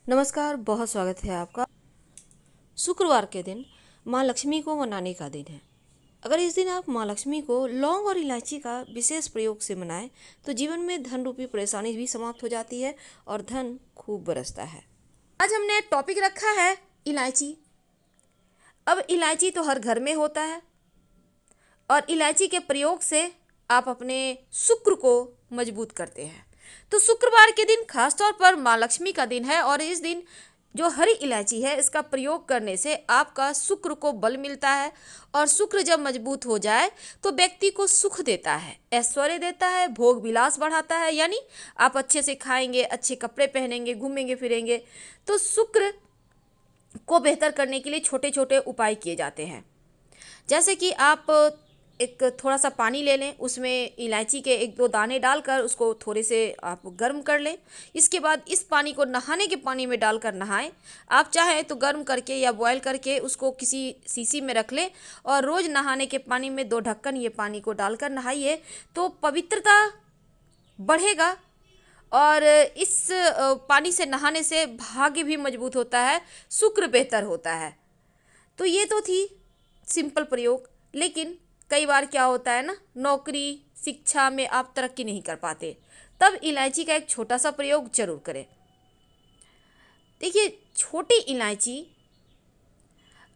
नमस्कार, बहुत स्वागत है आपका। शुक्रवार के दिन माँ लक्ष्मी को मनाने का दिन है। अगर इस दिन आप माँ लक्ष्मी को लौंग और इलायची का विशेष प्रयोग से मनाएं तो जीवन में धन रूपी परेशानी भी समाप्त हो जाती है और धन खूब बरसता है। आज हमने टॉपिक रखा है इलायची। अब इलायची तो हर घर में होता है और इलायची के प्रयोग से आप अपने शुक्र को मजबूत करते हैं। तो शुक्रवार के दिन खासतौर पर माँ लक्ष्मी का दिन है और इस दिन जो हरी इलायची है इसका प्रयोग करने से आपका शुक्र को बल मिलता है और शुक्र जब मजबूत हो जाए तो व्यक्ति को सुख देता है, ऐश्वर्य देता है, भोग विलास बढ़ाता है। यानी आप अच्छे से खाएंगे, अच्छे कपड़े पहनेंगे, घूमेंगे फिरेंगे। तो शुक्र को बेहतर करने के लिए छोटे छोटे उपाय किए जाते हैं। जैसे कि आप एक थोड़ा सा पानी ले लें, उसमें इलायची के एक दो दाने डालकर उसको थोड़े से आप गर्म कर लें। इसके बाद इस पानी को नहाने के पानी में डालकर नहाएं। आप चाहें तो गर्म करके या बॉयल करके उसको किसी शीशी में रख लें और रोज़ नहाने के पानी में 2 ढक्कन ये पानी को डालकर नहाइए तो पवित्रता बढ़ेगा। और इस पानी से नहाने से भाग्य भी मजबूत होता है, शुक्र बेहतर होता है। तो ये तो थी सिंपल प्रयोग। लेकिन कई बार क्या होता है ना, नौकरी शिक्षा में आप तरक्की नहीं कर पाते, तब इलायची का एक छोटा सा प्रयोग जरूर करें। देखिए, छोटी इलायची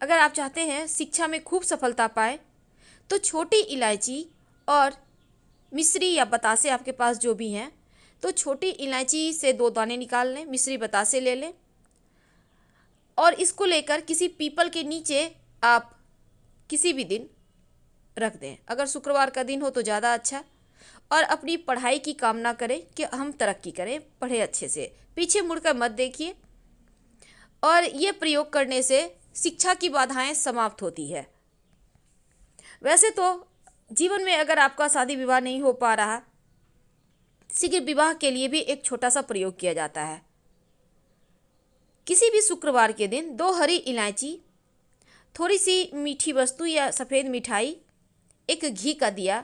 अगर आप चाहते हैं शिक्षा में खूब सफलता पाए तो छोटी इलायची और मिश्री या बतासे आपके पास जो भी हैं, तो छोटी इलायची से 2 दाने निकाल लें, मिश्री बतासे ले लें और इसको लेकर किसी पीपल के नीचे आप किसी भी दिन रख दें। अगर शुक्रवार का दिन हो तो ज़्यादा अच्छा। और अपनी पढ़ाई की कामना करें कि हम तरक्की करें, पढ़े अच्छे से, पीछे मुड़कर मत देखिए। और ये प्रयोग करने से शिक्षा की बाधाएं समाप्त होती है। वैसे तो जीवन में अगर आपका शादी विवाह नहीं हो पा रहा, शीघ्र विवाह के लिए भी एक छोटा सा प्रयोग किया जाता है। किसी भी शुक्रवार के दिन 2 हरी इलायची, थोड़ी सी मीठी वस्तु या सफ़ेद मिठाई, एक घी का दिया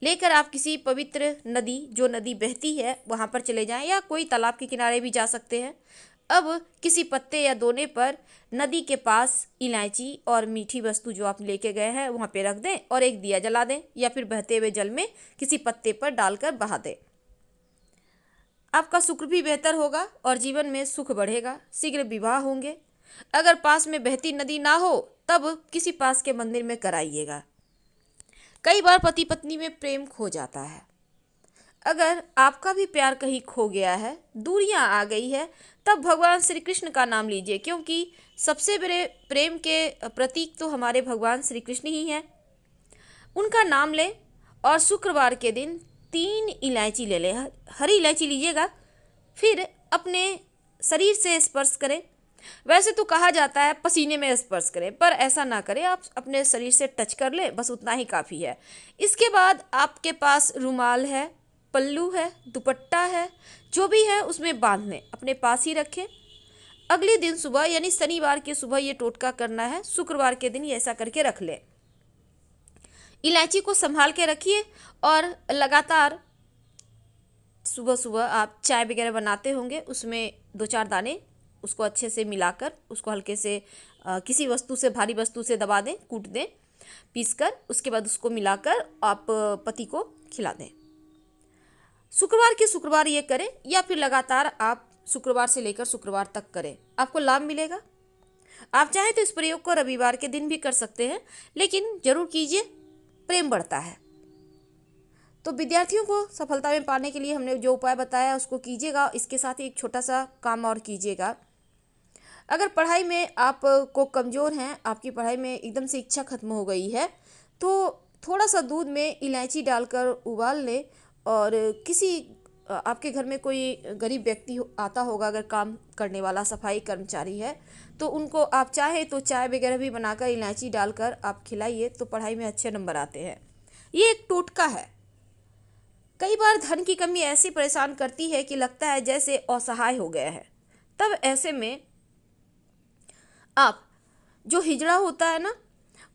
लेकर आप किसी पवित्र नदी, जो नदी बहती है वहाँ पर चले जाएं या कोई तालाब के किनारे भी जा सकते हैं। अब किसी पत्ते या दोने पर नदी के पास इलायची और मीठी वस्तु जो आप लेके गए हैं वहाँ पे रख दें और एक दिया जला दें या फिर बहते हुए जल में किसी पत्ते पर डालकर बहा दें। आपका शुक्र भी बेहतर होगा और जीवन में सुख बढ़ेगा, शीघ्र विवाह होंगे। अगर पास में बहती नदी ना हो तब किसी पास के मंदिर में कराइएगा। कई बार पति पत्नी में प्रेम खो जाता है। अगर आपका भी प्यार कहीं खो गया है, दूरियां आ गई है, तब भगवान श्री कृष्ण का नाम लीजिए, क्योंकि सबसे बड़े प्रेम के प्रतीक तो हमारे भगवान श्री कृष्ण ही हैं। उनका नाम लें और शुक्रवार के दिन 3 इलायची ले लें, हरी इलायची लीजिएगा, फिर अपने शरीर से स्पर्श करें। वैसे तो कहा जाता है पसीने में स्पर्श करें, पर ऐसा ना करें, आप अपने शरीर से टच कर लें, बस उतना ही काफ़ी है। इसके बाद आपके पास रुमाल है, पल्लू है, दुपट्टा है, जो भी है उसमें बांध लें, अपने पास ही रखें। अगले दिन सुबह यानी शनिवार की सुबह ये टोटका करना है, शुक्रवार के दिन ये ऐसा करके रख लें। इलायची को संभाल के रखिए और लगातार सुबह सुबह आप चाय वगैरह बनाते होंगे, उसमें 2-4 दाने उसको अच्छे से मिलाकर उसको हल्के से किसी वस्तु से, भारी वस्तु से दबा दें, कूट दें, पीसकर। उसके बाद उसको मिलाकर आप पति को खिला दें। शुक्रवार के शुक्रवार ये करें या फिर लगातार आप शुक्रवार से लेकर शुक्रवार तक करें, आपको लाभ मिलेगा। आप चाहें तो इस प्रयोग को रविवार के दिन भी कर सकते हैं, लेकिन जरूर कीजिए, प्रेम बढ़ता है। तो विद्यार्थियों को सफलता में पाने के लिए हमने जो उपाय बताया उसको कीजिएगा। इसके साथ ही एक छोटा सा काम और कीजिएगा। अगर पढ़ाई में आप को कमज़ोर हैं, आपकी पढ़ाई में एकदम से इच्छा खत्म हो गई है, तो थोड़ा सा दूध में इलायची डालकर उबाल लें और किसी आपके घर में कोई गरीब व्यक्ति आता होगा, अगर काम करने वाला सफाई कर्मचारी है, तो उनको आप चाहे तो चाय वगैरह भी बनाकर इलायची डालकर आप खिलाइए, तो पढ़ाई में अच्छे नंबर आते हैं। ये एक टोटका है। कई बार धन की कमी ऐसी परेशान करती है कि लगता है जैसे असहाय हो गया है। तब ऐसे में आप जो हिजड़ा होता है ना,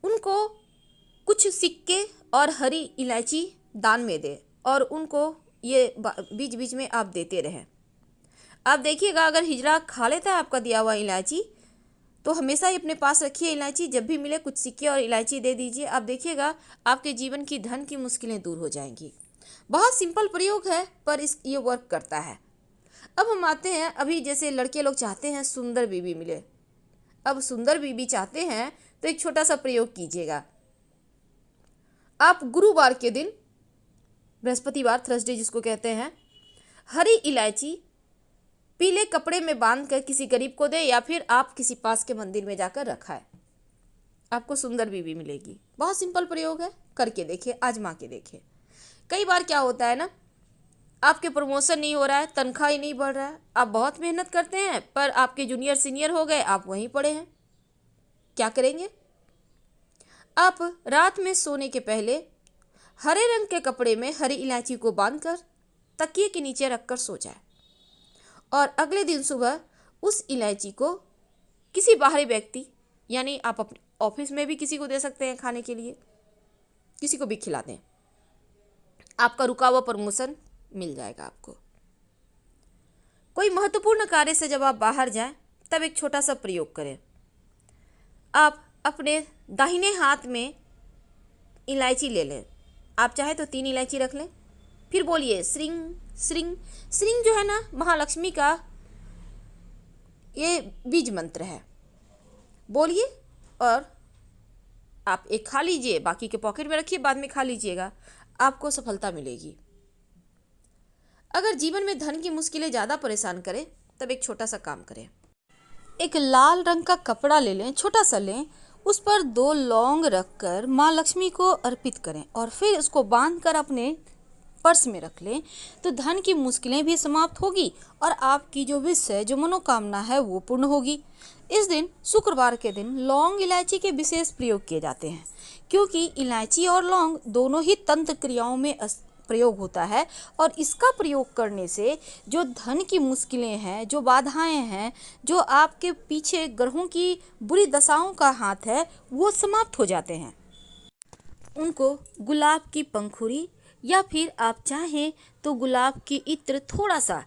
उनको कुछ सिक्के और हरी इलायची दान में दें और उनको ये बीच बीच में आप देते रहें। आप देखिएगा अगर हिजड़ा खा लेता है आपका दिया हुआ इलायची, तो हमेशा ही अपने पास रखिए इलायची। जब भी मिले कुछ सिक्के और इलायची दे दीजिए। आप देखिएगा आपके जीवन की धन की मुश्किलें दूर हो जाएंगी। बहुत सिंपल प्रयोग है पर ये वर्क करता है। अब हम आते हैं, अभी जैसे लड़के लोग चाहते हैं सुंदर बीवी मिले। अब सुंदर बीवी चाहते हैं तो एक छोटा सा प्रयोग कीजिएगा। आप गुरुवार के दिन, बृहस्पतिवार, थर्सडे जिसको कहते हैं, हरी इलायची पीले कपड़े में बांध कर किसी गरीब को दे या फिर आप किसी पास के मंदिर में जाकर रखाए। आपको सुंदर बीवी मिलेगी। बहुत सिंपल प्रयोग है, करके देखिए, आजमा के देखिए। कई बार क्या होता है ना, आपके प्रमोशन नहीं हो रहा है, तनख्वाह ही नहीं बढ़ रहा है, आप बहुत मेहनत करते हैं पर आपके जूनियर सीनियर हो गए, आप वहीं पड़े हैं। क्या करेंगे? आप रात में सोने के पहले हरे रंग के कपड़े में हरी इलायची को बांधकर तकिए के नीचे रखकर सो जाए और अगले दिन सुबह उस इलायची को किसी बाहरी व्यक्ति, यानी आप अपने ऑफिस में भी किसी को दे सकते हैं खाने के लिए, किसी को भी खिला दें। आपका रुका हुआ प्रमोशन मिल जाएगा आपको। कोई महत्वपूर्ण कार्य से जब आप बाहर जाएं तब एक छोटा सा प्रयोग करें। आप अपने दाहिने हाथ में इलायची ले लें। आप चाहे तो 3 इलायची रख लें। फिर बोलिए श्रिंग श्रिंग। श्रिंग जो है ना, महालक्ष्मी का ये बीज मंत्र है। बोलिए और आप एक खा लीजिए, बाकी के पॉकेट में रखिए, बाद में खा लीजिएगा, आपको सफलता मिलेगी। अगर जीवन में धन की मुश्किलें ज़्यादा परेशान करें तब एक छोटा सा काम करें। एक लाल रंग का कपड़ा ले लें, छोटा सा लें, उस पर 2 लौंग रखकर माँ लक्ष्मी को अर्पित करें और फिर उसको बांधकर अपने पर्स में रख लें, तो धन की मुश्किलें भी समाप्त होगी और आपकी जो विश है, जो मनोकामना है, वो पूर्ण होगी। इस दिन, शुक्रवार के दिन, लौंग इलायची के विशेष प्रयोग किए जाते हैं, क्योंकि इलायची और लौंग दोनों ही तंत्र क्रियाओं में प्रयोग होता है और इसका प्रयोग करने से जो धन की मुश्किलें हैं, जो बाधाएं हैं, जो आपके पीछे ग्रहों की बुरी दशाओं का हाथ है, वो समाप्त हो जाते हैं। उनको गुलाब की पंखुड़ी या फिर आप चाहें तो गुलाब की इत्र थोड़ा सा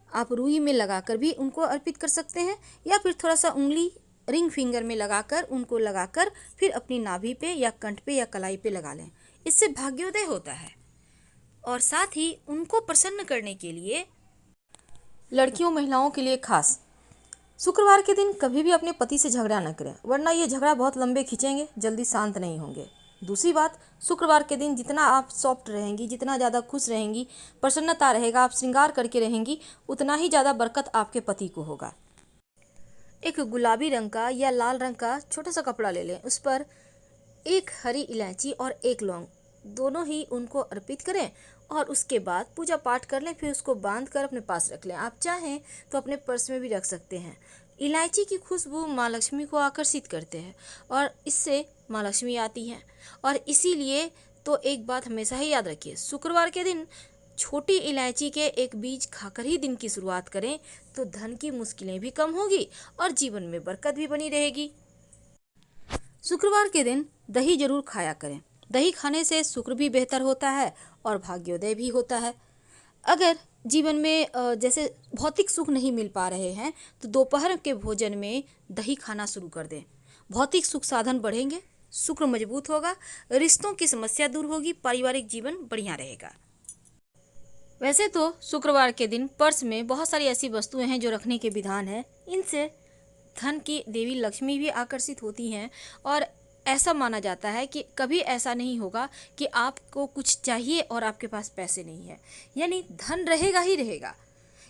आप रुई में लगाकर भी उनको अर्पित कर सकते हैं, या फिर थोड़ा सा उंगली रिंग फिंगर में लगाकर उनको लगाकर फिर अपनी नाभि पे या कंठ पे या कलाई पे लगा लें। इससे भाग्योदय होता है। और साथ ही उनको प्रसन्न करने के लिए लड़कियों महिलाओं के लिए खास, शुक्रवार के दिन कभी भी अपने पति से झगड़ा न करें, वरना ये झगड़ा बहुत लंबे खींचेंगे, जल्दी शांत नहीं होंगे। दूसरी बात, शुक्रवार के दिन जितना आप सॉफ्ट रहेंगी, जितना ज़्यादा खुश रहेंगी, प्रसन्नता रहेगा, आप श्रृंगार करके रहेंगी, उतना ही ज़्यादा बरकत आपके पति को होगा। एक गुलाबी रंग का या लाल रंग का छोटा सा कपड़ा ले लें, उस पर 1 हरी इलायची और 1 लौंग, दोनों ही उनको अर्पित करें और उसके बाद पूजा पाठ कर लें। फिर उसको बांध कर अपने पास रख लें। आप चाहें तो अपने पर्स में भी रख सकते हैं। इलायची की खुशबू माँ लक्ष्मी को आकर्षित करते हैं और इससे माँ लक्ष्मी आती हैं। और इसीलिए तो एक बात हमेशा ही याद रखिए, शुक्रवार के दिन छोटी इलायची के एक बीज खाकर ही दिन की शुरुआत करें, तो धन की मुश्किलें भी कम होगी और जीवन में बरकत भी बनी रहेगी। शुक्रवार के दिन दही जरूर खाया करें। दही खाने से शुक्र भी बेहतर होता है और भाग्योदय भी होता है। अगर जीवन में जैसे भौतिक सुख नहीं मिल पा रहे हैं, तो दोपहर के भोजन में दही खाना शुरू कर दें। भौतिक सुख साधन बढ़ेंगे, शुक्र मजबूत होगा, रिश्तों की समस्या दूर होगी, पारिवारिक जीवन बढ़िया रहेगा। वैसे तो शुक्रवार के दिन पर्स में बहुत सारी ऐसी वस्तुएं हैं जो रखने के विधान है। इनसे धन की देवी लक्ष्मी भी आकर्षित होती हैं और ऐसा माना जाता है कि कभी ऐसा नहीं होगा कि आपको कुछ चाहिए और आपके पास पैसे नहीं है, यानी धन रहेगा ही रहेगा।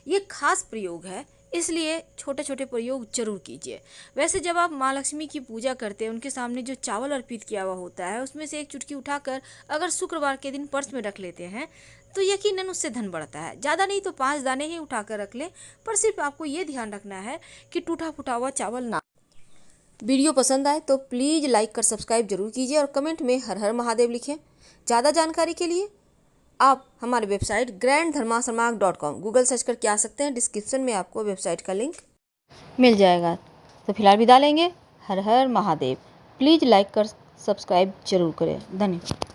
ये खास प्रयोग है, इसलिए छोटे छोटे प्रयोग जरूर कीजिए। वैसे जब आप माँ लक्ष्मी की पूजा करते हैं, उनके सामने जो चावल अर्पित किया हुआ होता है, उसमें से एक चुटकी उठाकर अगर शुक्रवार के दिन पर्स में रख लेते हैं, तो यकीनन उससे धन बढ़ता है। ज़्यादा नहीं तो 5 दाने ही उठाकर रख लें, पर सिर्फ आपको ये ध्यान रखना है कि टूटा फूटा हुआ चावल ना। वीडियो पसंद आए तो प्लीज़ लाइक कर सब्सक्राइब जरूर कीजिए और कमेंट में हर हर महादेव लिखें। ज़्यादा जानकारी के लिए आप हमारे वेबसाइट granddharmasarmak.com गूगल सर्च करके आ सकते हैं। डिस्क्रिप्शन में आपको वेबसाइट का लिंक मिल जाएगा। तो फिलहाल विदा लेंगे। हर हर महादेव। प्लीज़ लाइक कर सब्सक्राइब जरूर करें। धन्यवाद।